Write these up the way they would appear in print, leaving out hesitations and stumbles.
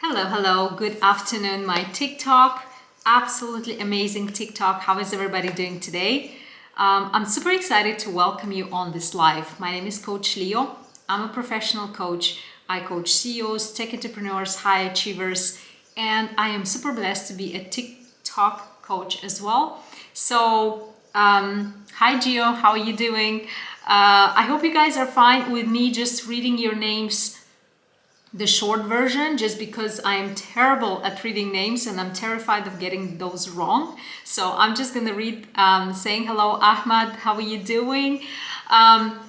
Hello, good afternoon, my TikTok. Absolutely amazing TikTok. How is everybody doing today? I'm super excited to welcome you on this live. My name is Coach Leo. I'm a professional coach. I coach CEOs, tech entrepreneurs, high achievers, and I am super blessed to be a TikTok coach as well. So, hi Gio, how are you doing? I hope you guys are fine with me just reading your names, the short version, just because I am terrible at reading names and I'm terrified of getting those wrong. So I'm just gonna read saying hello, Ahmad, how are you doing?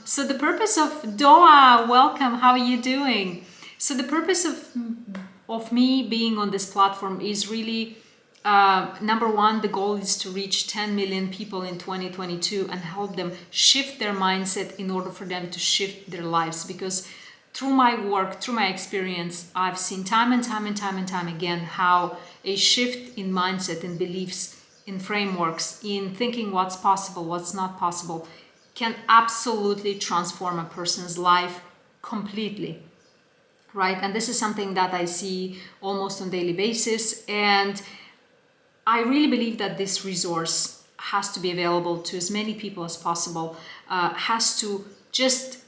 So the purpose of Doa, welcome, how are you doing? So the purpose of me being on this platform is really number one, the goal is to reach 10 million people in 2022 and help them shift their mindset in order for them to shift their lives. Because through my work, through my experience, I've seen time and time again how a shift in mindset, in beliefs, in frameworks, in thinking what's possible, what's not possible, can absolutely transform a person's life completely, right? And this is something that I see almost on a daily basis. And I really believe that this resource has to be available to as many people as possible, has to just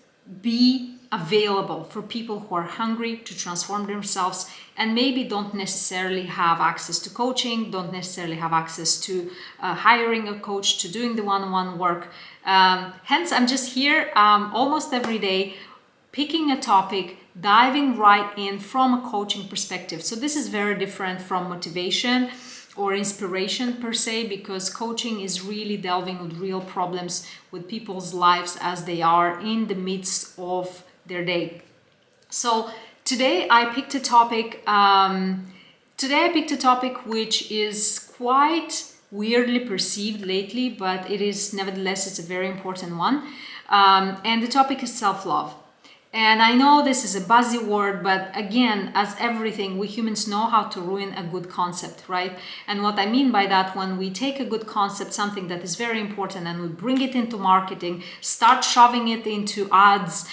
be available for people who are hungry to transform themselves and maybe don't necessarily have access to coaching, don't necessarily have access to hiring a coach, to doing the one-on-one work. Hence, I'm just here almost every day, picking a topic, diving right in from a coaching perspective. So this is very different from motivation or inspiration per se, because coaching is really delving with real problems with people's lives as they are in the midst of their day. So today I picked a topic. Which is quite weirdly perceived lately, but it is nevertheless, it's a very important one. And the topic is self-love. And I know this is a buzzy word, but again, as everything, we humans know how to ruin a good concept, right? And what I mean by that, when we take a good concept, something that is very important, and we bring it into marketing, start shoving it into ads,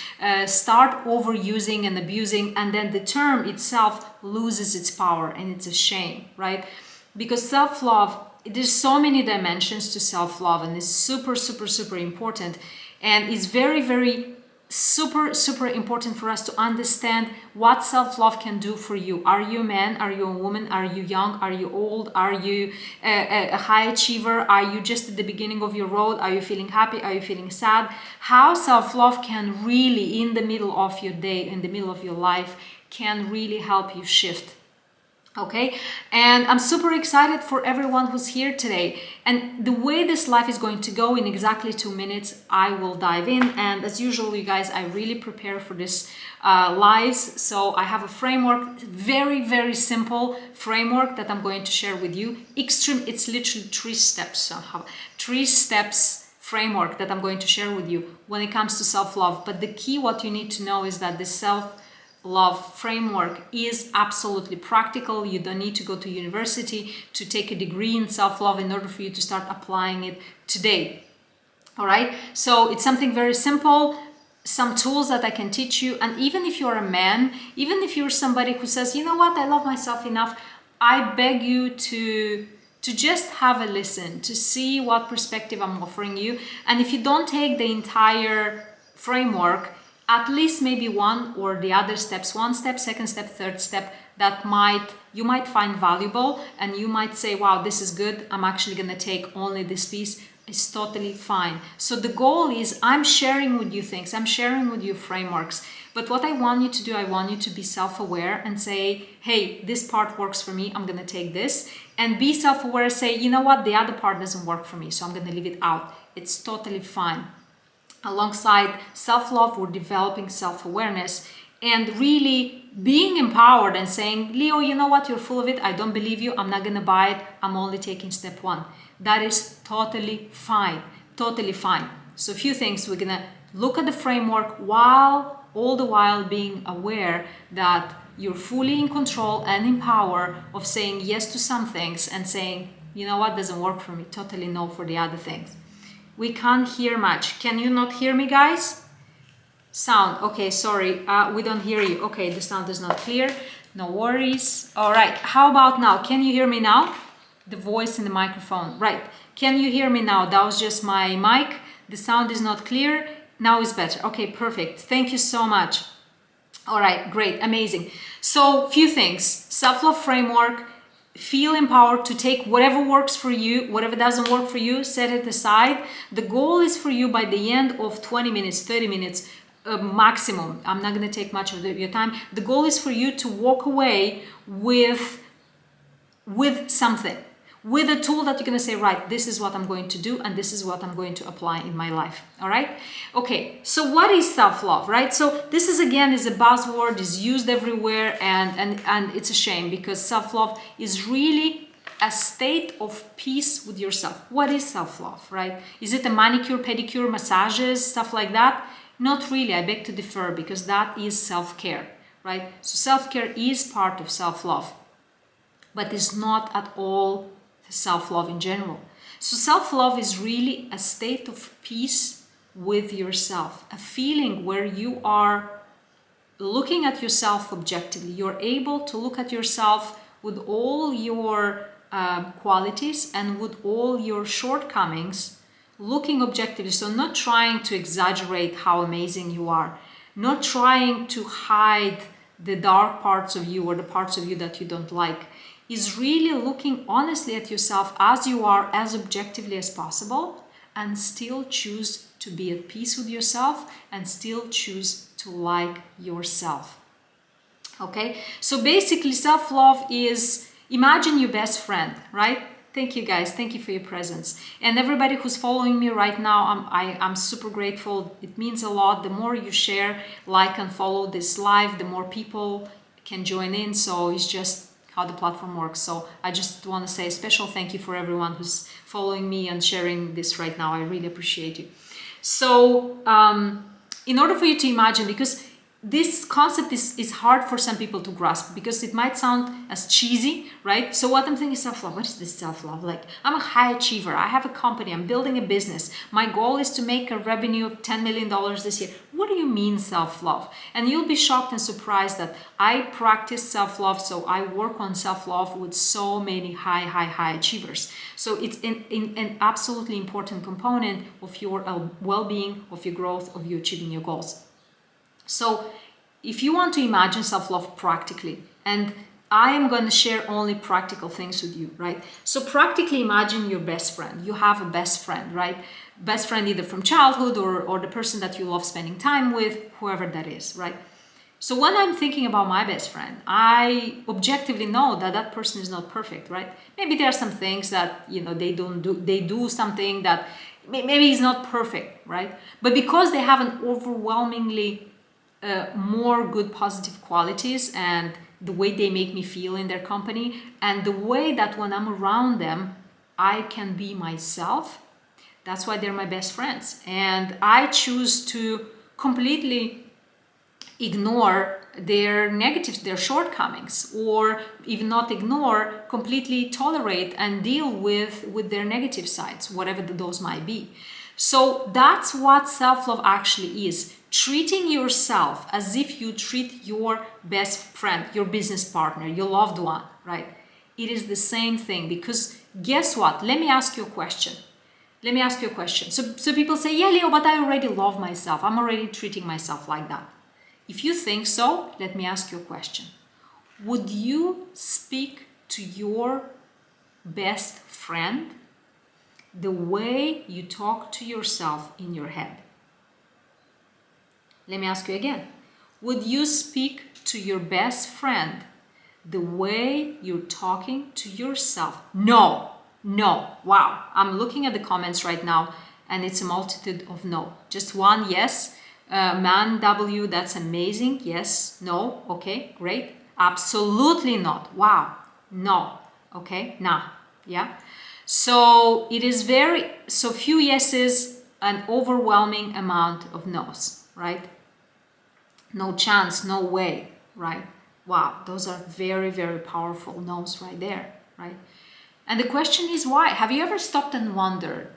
start overusing and abusing, and then the term itself loses its power, and it's a shame, right? Because self-love, there's so many dimensions to self-love, and it's super important, and it's very super important for us to understand what self-love can do for you. Are you a man? Are you a woman? Are you young? Are you old? Are you a high achiever? Are you just at the beginning of your road? Are you feeling happy? Are you feeling sad? How self-love can really, in the middle of your day, in the middle of your life, can really help you shift. Okay, and I'm super excited for everyone who's here today. And the way this live is going to go, in exactly 2 minutes, I will dive in. And as usual, you guys, I really prepare for this lives. So I have a framework, very simple framework that I'm going to share with you. It's literally 3 steps. So 3 steps framework that I'm going to share with you when it comes to self-love. But the key, what you need to know, is that the self-love framework is absolutely practical. You don't need to go to university to take a degree in self-love in order for you to start applying it today. All right, so it's something very simple, some tools that I can teach you. And even if you're a man, even if you're somebody who says, you know what, I love myself enough, I beg you to just have a listen, to see what perspective I'm offering you. And if you don't take the entire framework, at least maybe one or the other steps, 1 step, 2nd step, 3rd step, that you might find valuable, and you might say, wow, this is good, I'm actually going to take only this piece. It's totally fine. So the goal is, I'm sharing with you things, I'm sharing with you frameworks, but what I want you to do, I want you to be self-aware and say, hey, this part works for me, I'm going to take this. And be self-aware, say, you know what, the other part doesn't work for me, so I'm going to leave it out. It's totally fine. Alongside self-love, we're developing self-awareness and really being empowered and saying, Leo, you know what, you're full of it, I don't believe you, I'm not gonna buy it, I'm only taking step 1. That is totally fine. So a few things, we're gonna look at the framework all the while being aware that you're fully in control and in power of saying yes to some things and saying, you know what, doesn't work for me, totally no for the other things. We can't hear much. Can you not hear me, guys? Sound. Okay, sorry. We don't hear you. Okay, the sound is not clear. No worries. All right. How about now? Can you hear me now? The voice in the microphone. Right. Can you hear me now? That was just my mic. The sound is not clear. Now it's better. Okay, perfect. Thank you so much. All right, great, amazing. So, few things. Self-love framework. Feel empowered to take whatever works for you, whatever doesn't work for you, set it aside. The goal is for you by the end of 20 minutes, 30 minutes, maximum. I'm not going to take much of your time. The goal is for you to walk away with something, with a tool that you're going to say, right, this is what I'm going to do and this is what I'm going to apply in my life. All right. Okay. So what is self-love, right? So this is, again, is a buzzword, is used everywhere, and it's a shame, because self-love is really a state of peace with yourself. What is self-love, right? Is it a manicure, pedicure, massages, stuff like that? Not really. I beg to differ, because that is self-care, right? So self-care is part of self-love, but is not at all self-love in general. So self-love is really a state of peace with yourself, a feeling where you are looking at yourself objectively. You're able to look at yourself with all your qualities and with all your shortcomings, looking objectively. So not trying to exaggerate how amazing you are, not trying to hide the dark parts of you or the parts of you that you don't like, is really looking honestly at yourself as you are, as objectively as possible, and still choose to be at peace with yourself and still choose to like yourself. Okay, so basically self-love is, imagine your best friend, right? Thank you guys, thank you for your presence. And everybody who's following me right now, I'm super grateful. It means a lot. The more you share, like and follow this live, the more people can join in. So it's just how the platform works. So I just want to say a special thank you for everyone who's following me and sharing this right now. I really appreciate you. So in order for you to imagine, because this concept is hard for some people to grasp, because it might sound as cheesy, right? So what I'm thinking is self-love. What is this self-love? Like, I'm a high achiever. I have a company. I'm building a business. My goal is to make a revenue of $10 million this year. What do you mean self-love? And you'll be shocked and surprised that I practice self-love. So I work on self-love with so many high achievers. So it's an absolutely important component of your well-being, of your growth, of you achieving your goals. So if you want to imagine self-love practically, and I am going to share only practical things with you, right? So practically imagine your best friend. You have a best friend, right? Best friend either from childhood or the person that you love spending time with, whoever that is, right? So when I'm thinking about my best friend, I objectively know that that person is not perfect, right? Maybe there are some things that, they do something that maybe is not perfect, right? But because they have an overwhelmingly more good positive qualities, and the way they make me feel in their company, and the way that when I'm around them I can be myself, that's why they're my best friends. And I choose to completely ignore their negatives, their shortcomings, or even not ignore, completely tolerate and deal with their negative sides, whatever those might be. So that's what self-love actually is. Treating yourself as if you treat your best friend, your business partner, your loved one, right? It is the same thing, because guess what? Let me ask you a question. So people say, yeah, Leo, but I already love myself. I'm already treating myself like that. If you think so, let me ask you a question. Would you speak to your best friend the way you talk to yourself in your head? Let me ask you again. Would you speak to your best friend the way you're talking to yourself? No. Wow. I'm looking at the comments right now, and it's a multitude of no. Just one yes. Man W, that's amazing. Yes. No. Okay, great. Absolutely not. Wow. No. Okay. Nah. Yeah. So it is so few yeses, an overwhelming amount of no's, right? No chance, no way, right? Wow, those are very, very powerful no's right there, right? And the question is why? Have you ever stopped and wondered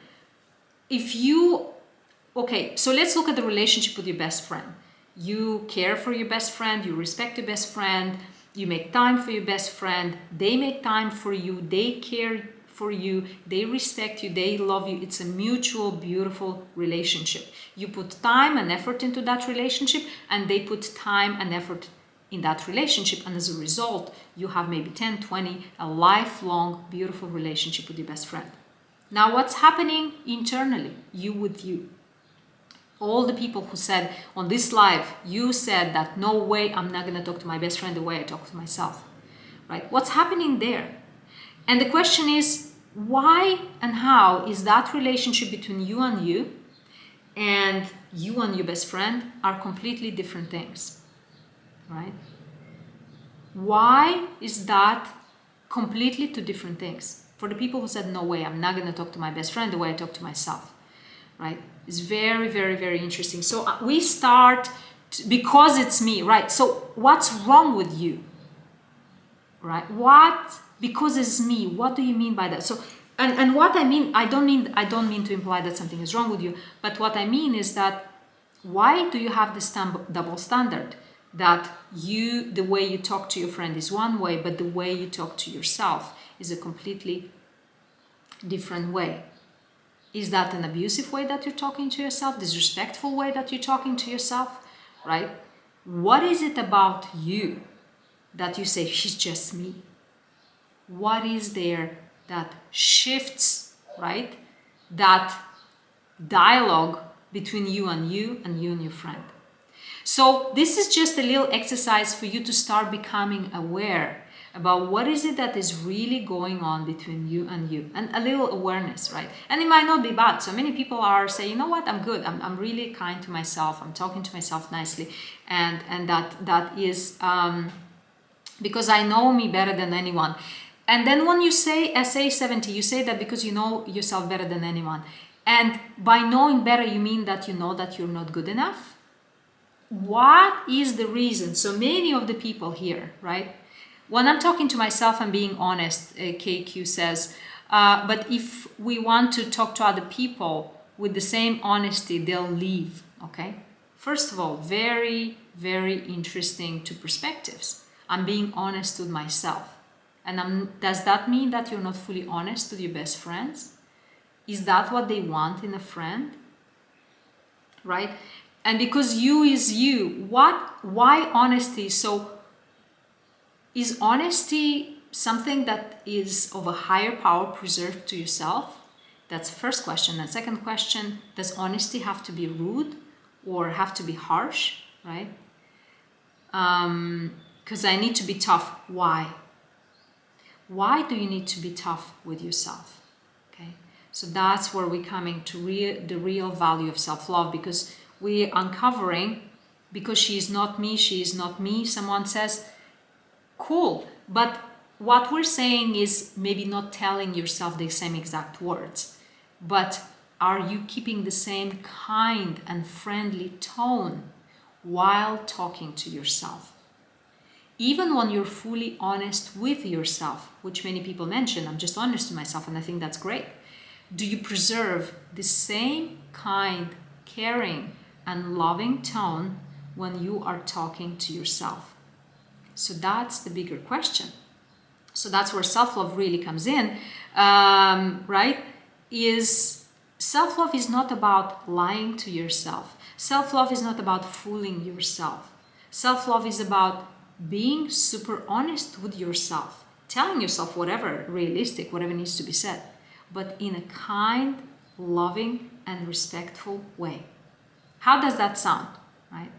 okay, so let's look at the relationship with your best friend. You care for your best friend, you respect your best friend, You make time for your best friend, they make time for you, they care for you, they respect you, they love you. It's a mutual, beautiful relationship. You put time and effort into that relationship, and they put time and effort in that relationship, and as a result, you have maybe 10, 20, a lifelong, beautiful relationship with your best friend. Now, what's happening internally, you with you? All the people who said on this live, you said that no way, I'm not going to talk to my best friend the way I talk to myself, right? What's happening there? And the question is, why and how is that relationship between you and your best friend are completely different things, right? Why is that completely two different things? For the people who said, no way, I'm not going to talk to my best friend the way I talk to myself, right? It's very, very, very interesting. So we start, because it's me, right? So what's wrong with you, right? Because it's me, what do you mean by that? So, and what I mean, I don't mean to imply that something is wrong with you, but what I mean is that why do you have this double standard? That the way you talk to your friend is one way, but the way you talk to yourself is a completely different way. Is that an abusive way that you're talking to yourself? Disrespectful way that you're talking to yourself, right? What is it about you that you say, she's just me? What is there that shifts, right? That dialogue between you and your friend. So this is just a little exercise for you to start becoming aware about what is it that is really going on between you, and a little awareness, right? And it might not be bad. So many people are saying, you know what, I'm good. I'm really kind to myself. I'm talking to myself nicely. And that is because I know me better than anyone. And then when you say SA 70, you say that because you know yourself better than anyone. And by knowing better, you mean that you know that you're not good enough? What is the reason? So many of the people here, right? When I'm talking to myself and being honest, KQ says, but if we want to talk to other people with the same honesty, they'll leave, okay? First of all, very, very interesting two perspectives. I'm being honest with myself. And does that mean that you're not fully honest with your best friends? Is that what they want in a friend? Right? And because you is you, why honesty? So is honesty something that is of a higher power preserved to yourself? That's the first question. And second question, does honesty have to be rude or have to be harsh? Right? Because I need to be tough. Why? Why do you need to be tough with yourself? Okay, so that's where we're coming to the real value of self-love, because we're uncovering, because she is not me, she is not me. Someone says, cool, but what we're saying is maybe not telling yourself the same exact words, but are you keeping the same kind and friendly tone while talking to yourself? Even when you're fully honest with yourself, which many people mention, I'm just honest to myself, and I think that's great. Do you preserve the same kind, caring, and loving tone when you are talking to yourself? So that's the bigger question. So that's where self-love really comes in, right? Self-love is not about lying to yourself. Self-love is not about fooling yourself. Self-love is about being super honest with yourself, telling yourself whatever realistic, whatever needs to be said, but in a kind, loving, and respectful way. How does that sound, right?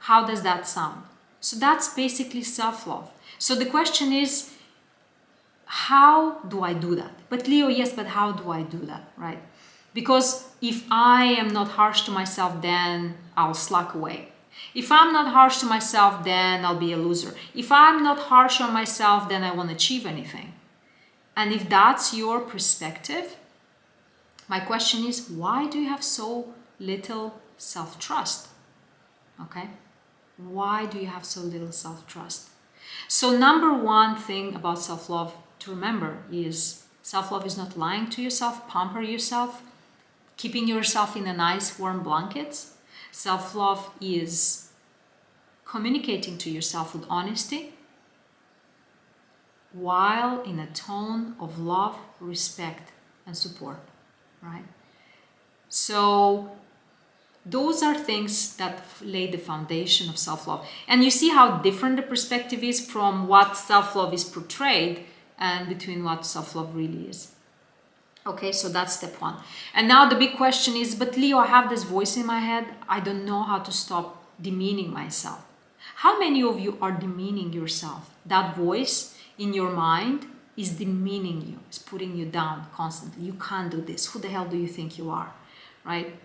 How does that sound? So that's basically self-love. So the question is, how do I do that? But Leo, yes, but how do I do that, right? Because if I am not harsh to myself, then I'll slack away. If I'm not harsh to myself, then I'll be a loser. If I'm not harsh on myself, then I won't achieve anything. And if that's your perspective, my question is, why do you have so little self-trust? Okay? Why do you have so little self-trust? So number one thing about self-love to remember is self-love is not lying to yourself, pamper yourself, keeping yourself in a nice warm blanket. Self-love is communicating to yourself with honesty, while in a tone of love, respect, and support, right? So those are things that lay the foundation of self-love. And you see how different the perspective is from what self-love is portrayed and between what self-love really is. Okay, so that's step one. And now the big question is, but Leo, I have this voice in my head. I don't know how to stop demeaning myself. How many of you are demeaning yourself? That voice in your mind is demeaning you, is putting you down constantly. You can't do this. Who the hell do you think you are, right?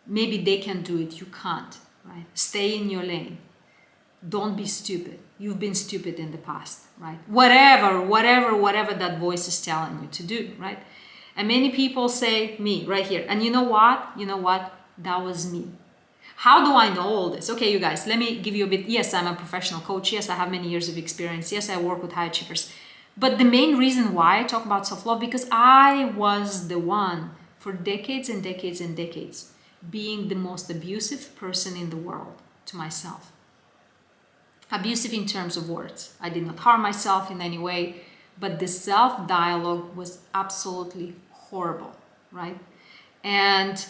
Maybe they can do it, you can't, right? Stay in your lane. Don't be stupid. You've been stupid in the past, right? Whatever that voice is telling you to do, right? And many people say, me, right here. And you know what? That was me. How do I know all this? Okay, you guys, let me give you a bit. Yes, I'm a professional coach. Yes, I have many years of experience. Yes, I work with high achievers. But the main reason why I talk about self-love, because I was the one for decades and decades and decades being the most abusive person in the world to myself. Abusive in terms of words. I did not harm myself in any way, but the self-dialogue was absolutely horrible, right? And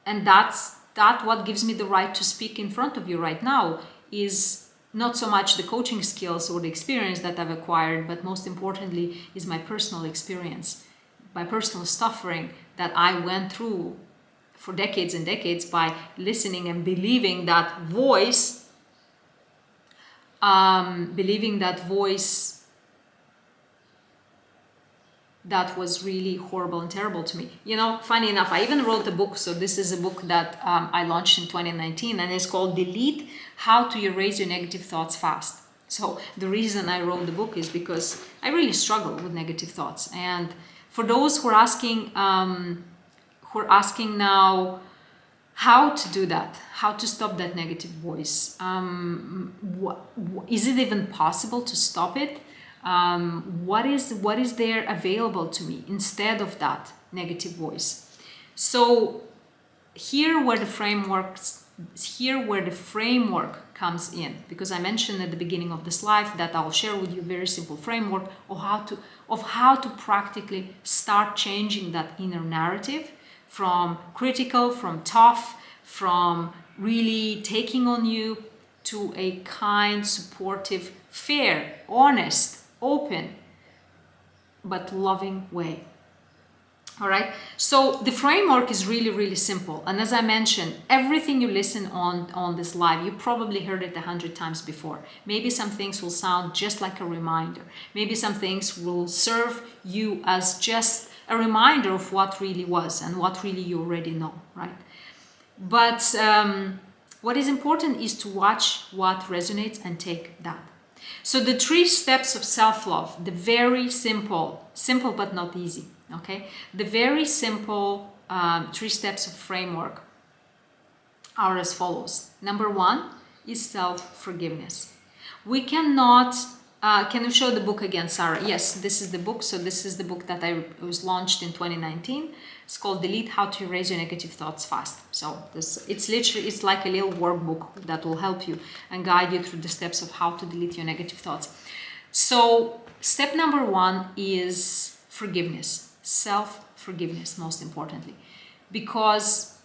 that's what gives me the right to speak in front of you right now, is not so much the coaching skills or the experience that I've acquired, but most importantly is my personal experience, my personal suffering that I went through for decades and decades by listening and believing that voice, that was really horrible and terrible to me. You know, funny enough, I even wrote a book. So this is a book that I launched in 2019, and it's called Delete: How to Erase Your Negative Thoughts Fast. So the reason I wrote the book is because I really struggle with negative thoughts. And for those who are asking now how to do that, how to stop that negative voice, is it even possible to stop it? What is there available to me instead of that negative voice? So here where the framework comes in, because I mentioned at the beginning of this live that I'll share with you a very simple framework of how to practically start changing that inner narrative from critical, from tough, from really taking on you, to a kind, supportive, fair, honest, open, but loving way. All right. So the framework is really, really simple. And as I mentioned, everything you listen on this live, you probably heard it 100 times before. Maybe some things will sound just like a reminder. Maybe some things will serve you as just a reminder of what really was and what really you already know, right? But what is important is to watch what resonates and take that. So the 3 steps of self-love, the very simple but not easy, okay? The very simple 3 steps of framework are as follows. Number 1 is self-forgiveness. We cannot, can you show the book again, Sarah? Yes, this is the book. So this is the book that was launched in 2019. It's called Delete: How to Erase Your Negative Thoughts Fast. So it's like a little workbook that will help you and guide you through the steps of how to delete your negative thoughts. So step number 1 is forgiveness, self-forgiveness, most importantly, because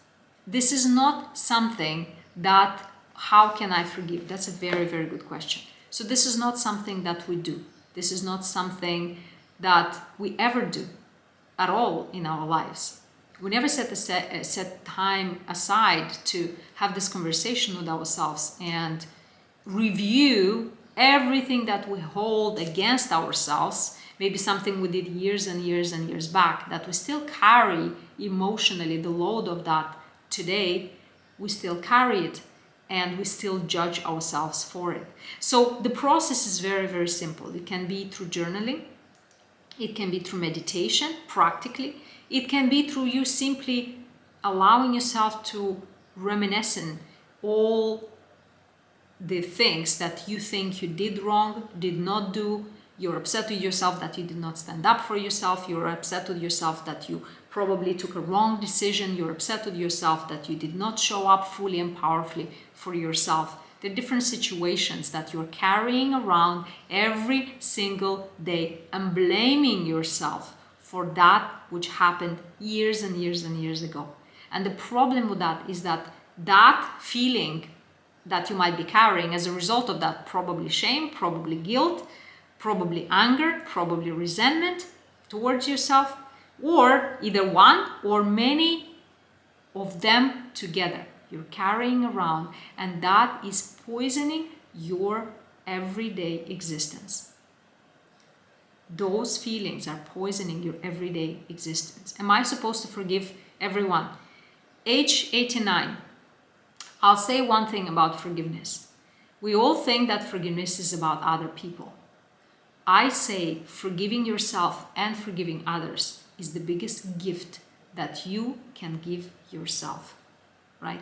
this is not something that, how can I forgive? That's a very, very good question. So this is not something that we do. This is not something that we ever do at all in our lives. We never set time aside to have this conversation with ourselves and review everything that we hold against ourselves, maybe something we did years and years and years back, that we still carry emotionally the load of that today. We still carry it and we still judge ourselves for it. So the process is very, very simple. It can be through journaling. It can be through meditation, practically. It can be through you simply allowing yourself to reminisce all the things that you think you did wrong, did not do. You're upset with yourself that you did not stand up for yourself. You're upset with yourself that you probably took a wrong decision. You're upset with yourself that you did not show up fully and powerfully for yourself There are different situations that you're carrying around every single day and blaming yourself for that which happened years and years and years ago. And the problem with that is that that feeling that you might be carrying as a result of that, probably shame, probably guilt, probably anger, probably resentment towards yourself, or either one or many of them together you're carrying around, and that is poisoning your everyday existence. Those feelings are poisoning your everyday existence. Am I supposed to forgive everyone? Age 89. I'll say one thing about forgiveness. We all think that forgiveness is about other people. I say forgiving yourself and forgiving others is the biggest gift that you can give yourself, right?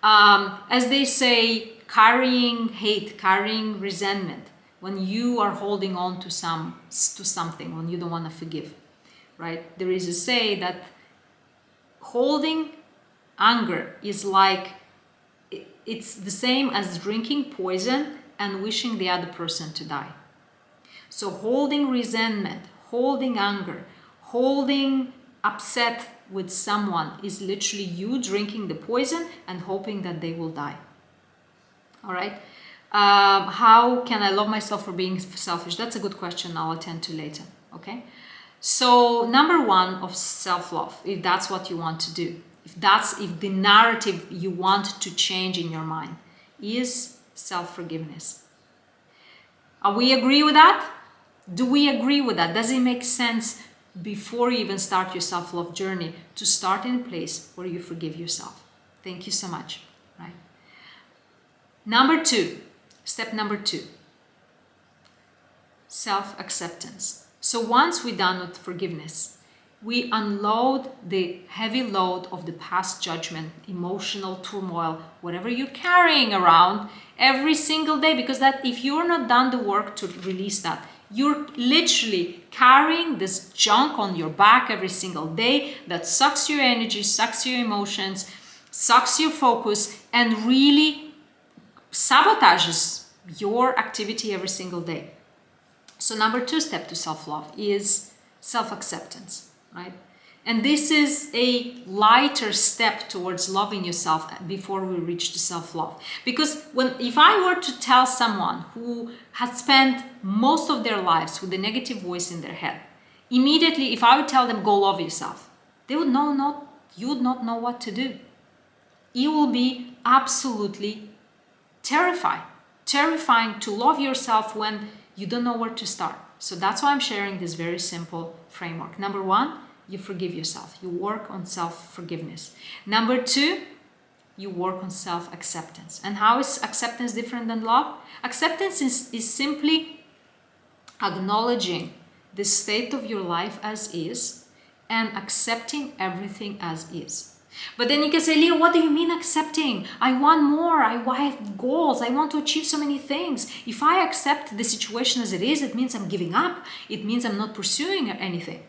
As they say, carrying hate, carrying resentment, when you are holding on to something, when you don't want to forgive, right? There is a say that holding anger is like, it's the same as drinking poison and wishing the other person to die. So holding resentment, holding anger, holding upset with someone is literally you drinking the poison and hoping that they will die. All right. How can I love myself for being selfish? That's a good question. I'll attend to later. Okay. So number one of self-love, if that's what you want to do, if the narrative you want to change in your mind is self-forgiveness. We agree with that? Do we agree with that? Does it make sense before you even start your self-love journey to start in a place where you forgive yourself? Thank you so much. Right. Number two, step number two, self-acceptance. So once we're done with forgiveness, we unload the heavy load of the past judgment, emotional turmoil, whatever you're carrying around every single day, because that if you're not done the work to release that, you're literally carrying this junk on your back every single day that sucks your energy, sucks your emotions, sucks your focus, and really sabotages your activity every single day. So number two step to self-love is self-acceptance, right? And this is a lighter step towards loving yourself before we reach to self-love. Because if I were to tell someone who has spent most of their lives with a negative voice in their head, immediately if I would tell them, go love yourself, they would you would not know what to do. You will be absolutely terrifying to love yourself when you don't know where to start. So that's why I'm sharing this very simple framework. Number one, you forgive yourself. You work on self-forgiveness. Number two, you work on self-acceptance. And how is acceptance different than love? Acceptance is simply acknowledging the state of your life as is and accepting everything as is. But then you can say, Leah, what do you mean accepting? I want more. I have goals. I want to achieve so many things. If I accept the situation as it is, it means I'm giving up. It means I'm not pursuing anything.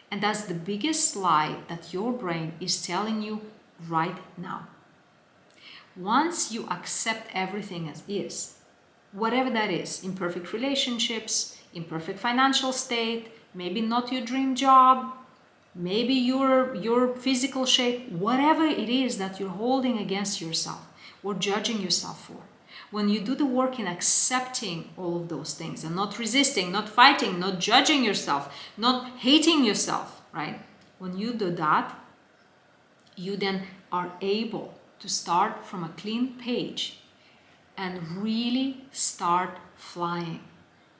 And that's the biggest lie that your brain is telling you right now. Once you accept everything as is, whatever that is, imperfect relationships, imperfect financial state, maybe not your dream job, maybe your physical shape, whatever it is that you're holding against yourself or judging yourself for. When you do the work in accepting all of those things and not resisting, not fighting, not judging yourself, not hating yourself, right? When you do that, you then are able to start from a clean page and really start flying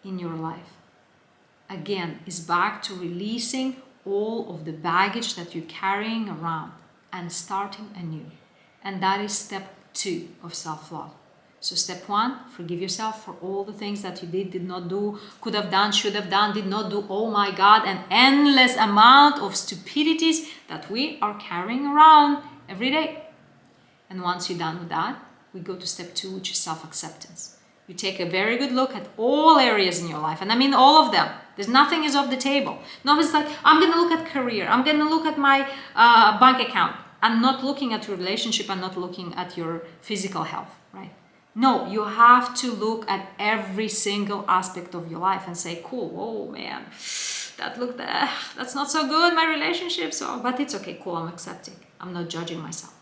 in your life. Again, it's back to releasing all of the baggage that you're carrying around and starting anew. And that is step two of self-love. So step one, forgive yourself for all the things that you did not do, could have done, should have done, did not do. Oh my God, an endless amount of stupidities that we are carrying around every day. And once you're done with that, we go to step two, which is self-acceptance. You take a very good look at all areas in your life, and I mean all of them. There's nothing is off the table. No, it's like, I'm going to look at career. I'm going to look at my bank account. I'm not looking at your relationship. I'm not looking at your physical health, right? No, you have to look at every single aspect of your life and say, cool, whoa, man, that's not so good, my relationship. So, but it's okay, cool, I'm accepting. I'm not judging myself.